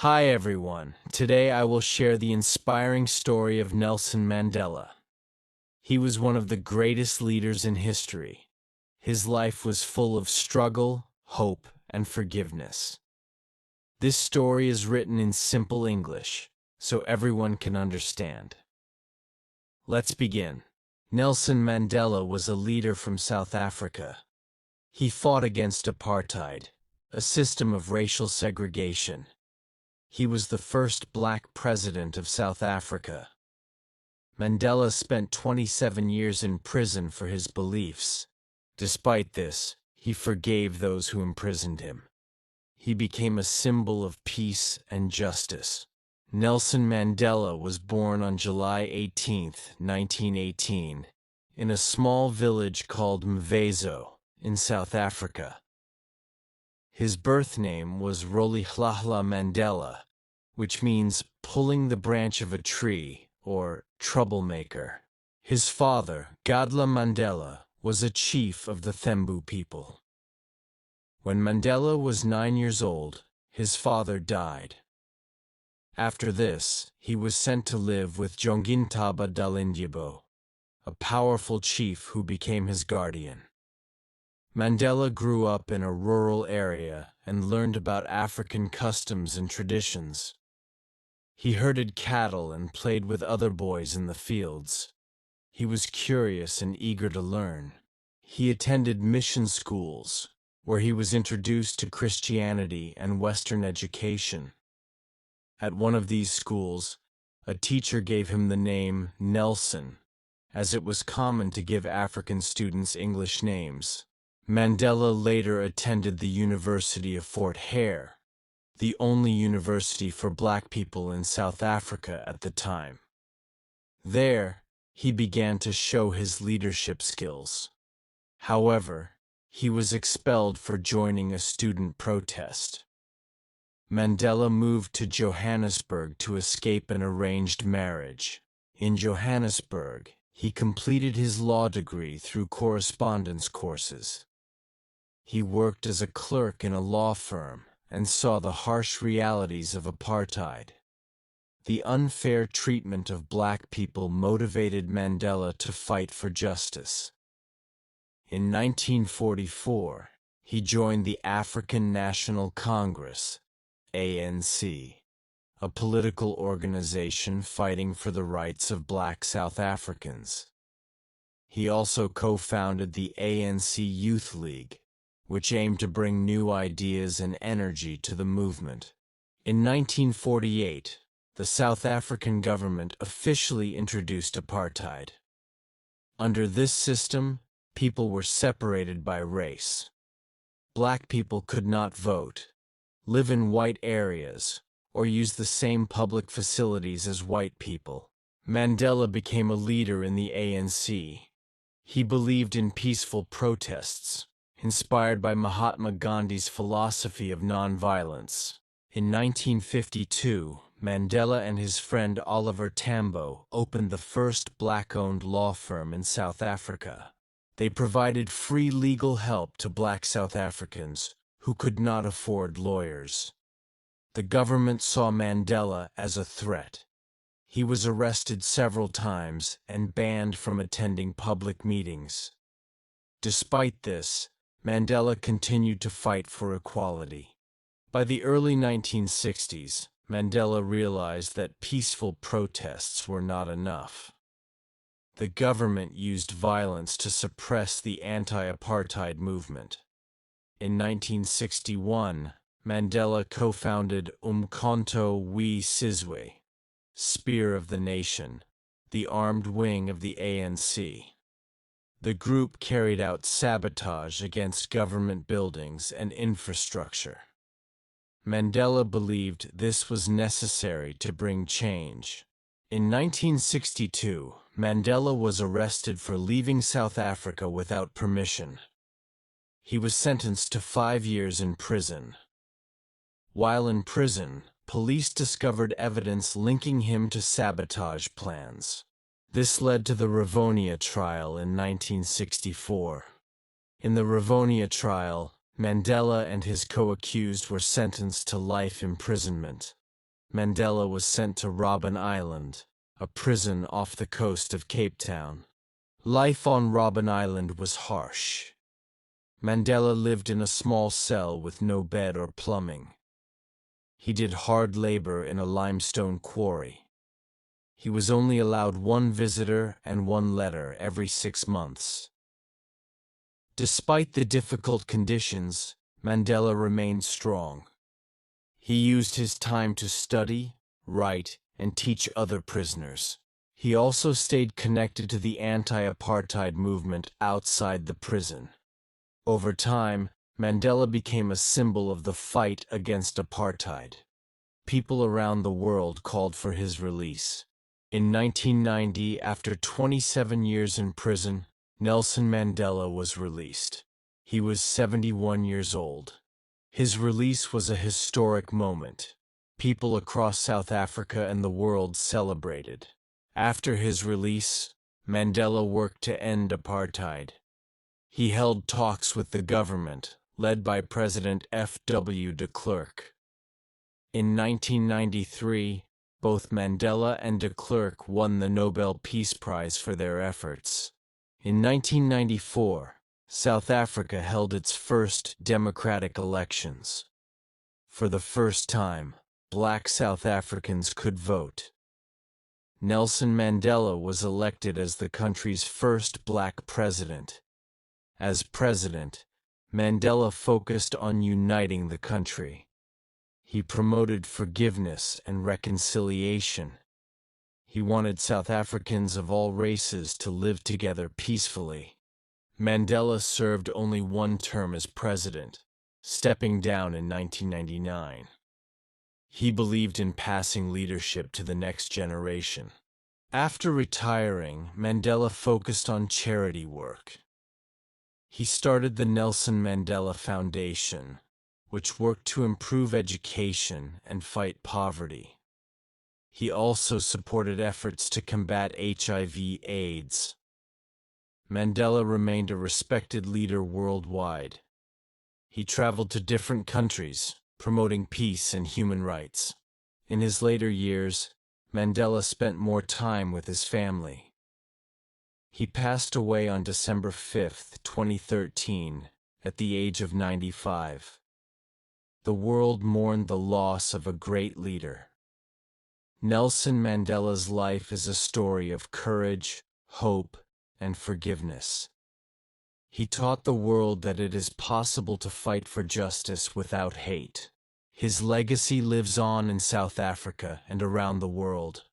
Hi everyone, today I will share the inspiring story of Nelson Mandela. He was one of the greatest leaders in history. His life was full of struggle, hope, and forgiveness. This story is written in simple English, so everyone can understand. Let's begin. Nelson Mandela was a leader from South Africa. He fought against apartheid, a system of racial segregation. He was the first black president of South Africa. Mandela spent 27 years in prison for his beliefs. Despite this, he forgave those who imprisoned him. He became a symbol of peace and justice. Nelson Mandela was born on July 18, 1918, in a small village called Mvezo, in South Africa. His birth name was Rolihlahla Mandela, which means pulling the branch of a tree, or troublemaker. His father, Godla Mandela, was a chief of the Thembu people. When Mandela was 9 years old, his father died. After this, he was sent to live with Jongintaba Dalindyebo, a powerful chief who became his guardian. Mandela grew up in a rural area and learned about African customs and traditions. He herded cattle and played with other boys in the fields. He was curious and eager to learn. He attended mission schools, where he was introduced to Christianity and Western education. At one of these schools, a teacher gave him the name Nelson, as it was common to give African students English names. Mandela later attended the University of Fort Hare, the only university for black people in South Africa at the time. There, he began to show his leadership skills. However, he was expelled for joining a student protest. Mandela moved to Johannesburg to escape an arranged marriage. In Johannesburg, he completed his law degree through correspondence courses. He worked as a clerk in a law firm and saw the harsh realities of apartheid. The unfair treatment of black people motivated Mandela to fight for justice. In 1944, he joined the African National Congress, ANC, a political organization fighting for the rights of black South Africans. He also co-founded the ANC Youth League, which aimed to bring new ideas and energy to the movement. In 1948, the South African government officially introduced apartheid. Under this system, people were separated by race. Black people could not vote, live in white areas, or use the same public facilities as white people. Mandela became a leader in the ANC. He believed in peaceful protests, inspired by Mahatma Gandhi's philosophy of nonviolence. In 1952, Mandela and his friend Oliver Tambo opened the first black-owned law firm in South Africa. They provided free legal help to black South Africans who could not afford lawyers. The government saw Mandela as a threat. He was arrested several times and banned from attending public meetings. Despite this, Mandela continued to fight for equality. By the early 1960s, Mandela realized that peaceful protests were not enough. The government used violence to suppress the anti-apartheid movement. In 1961, Mandela co-founded Umkhonto we Sizwe, Spear of the Nation, the armed wing of the ANC. The group carried out sabotage against government buildings and infrastructure. Mandela believed this was necessary to bring change. In 1962, Mandela was arrested for leaving South Africa without permission. He was sentenced to 5 years in prison. While in prison, police discovered evidence linking him to sabotage plans. This led to the Rivonia trial in 1964. In the Rivonia trial, Mandela and his co-accused were sentenced to life imprisonment. Mandela was sent to Robben Island, a prison off the coast of Cape Town. Life on Robben Island was harsh. Mandela lived in a small cell with no bed or plumbing. He did hard labor in a limestone quarry. He was only allowed one visitor and one letter every 6 months. Despite the difficult conditions, Mandela remained strong. He used his time to study, write, and teach other prisoners. He also stayed connected to the anti-apartheid movement outside the prison. Over time, Mandela became a symbol of the fight against apartheid. People around the world called for his release. In 1990, after 27 years in prison, Nelson Mandela was released. He was 71 years old. His release was a historic moment. People across South Africa and the world celebrated. After his release, Mandela worked to end apartheid. He held talks with the government, led by President F.W. de Klerk. In 1993, both Mandela and de Klerk won the Nobel Peace Prize for their efforts. In 1994, South Africa held its first democratic elections. For the first time, Black South Africans could vote. Nelson Mandela was elected as the country's first black president. As president, Mandela focused on uniting the country. He promoted forgiveness and reconciliation. He wanted South Africans of all races to live together peacefully. Mandela served only one term as president, stepping down in 1999. He believed in passing leadership to the next generation. After retiring, Mandela focused on charity work. He started the Nelson Mandela Foundation, which worked to improve education and fight poverty. He also supported efforts to combat HIV/AIDS. Mandela remained a respected leader worldwide. He traveled to different countries, promoting peace and human rights. In his later years, Mandela spent more time with his family. He passed away on December 5, 2013, at the age of 95. The world mourned the loss of a great leader. Nelson Mandela's life is a story of courage, hope, and forgiveness. He taught the world that it is possible to fight for justice without hate. His legacy lives on in South Africa and around the world.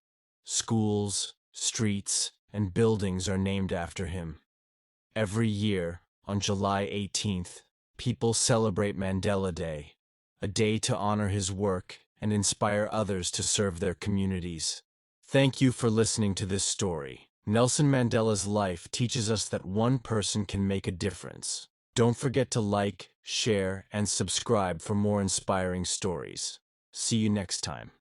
Schools, streets, and buildings are named after him. Every year, on July 18th, people celebrate Mandela Day, a day to honor his work and inspire others to serve their communities. Thank you for listening to this story. Nelson Mandela's life teaches us that one person can make a difference. Don't forget to like, share, and subscribe for more inspiring stories. See you next time.